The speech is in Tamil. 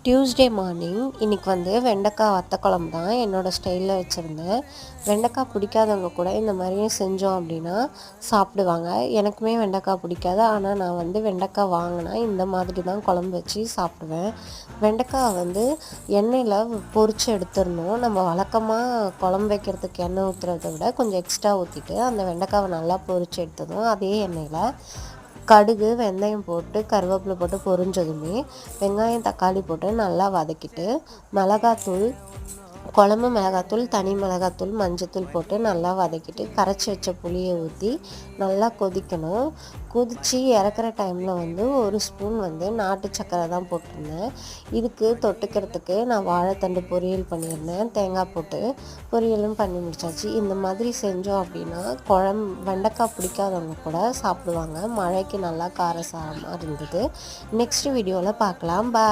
டியூஸ்டே மார்னிங் இன்றைக்கி வெண்டைக்காய் வத்த குழம்பு தான் என்னோடய ஸ்டைலில் வச்சுருந்தேன். வெண்டைக்காய் பிடிக்காதவங்க கூட இந்த மாதிரி செஞ்சோம் அப்படின்னா சாப்பிடுவாங்க. எனக்குமே வெண்டைக்காய் பிடிக்காது. ஆனால் நான் வெண்டைக்காய் வாங்கினா இந்த மாதிரி தான் குழம்பு வச்சு சாப்பிடுவேன். வெண்டைக்காய் எண்ணெயில் பொரித்து எடுத்துடணும். நம்ம வழக்கமாக குழம்பு வைக்கிறதுக்கு எண்ணெய் ஊற்றுறத விட கொஞ்சம் எக்ஸ்ட்ரா ஊற்றிட்டு அந்த வெண்டைக்காவை நல்லா பொரித்து எடுத்ததும் அதே எண்ணெயில் கடுகு வெந்தயம் போட்டு கருவேப்பிலை போட்டு பொரிஞ்சதுமே வெங்காயம் தக்காளி போட்டு நல்லா வதக்கிட்டு மிளகாத்தூள் குழம்பு மிளகாத்தூள் தனி மிளகாத்தூள் மஞ்சத்தூள் போட்டு நல்லா வதக்கிட்டு கரைச்சி வச்ச புளியை ஊற்றி நல்லா கொதிக்கணும். கொதித்து இறக்குற டைமில் ஒரு ஸ்பூன் நாட்டு சக்கரை தான் போட்டிருந்தேன். இதுக்கு தொட்டுக்கிறதுக்கு நான் வாழைத்தண்டு பொரியல் பண்ணியிருந்தேன். தேங்காய் போட்டு பொரியலும் பண்ணி முடிச்சாச்சு. இந்த மாதிரி செஞ்சோம் அப்படின்னா வெண்டைக்காய் பிடிக்காதவங்க கூட சாப்பிடுவாங்க. மழைக்கு நல்லா காரசாரமாக இருந்தது. நெக்ஸ்ட் வீடியோவில் பார்க்கலாம். பாய்.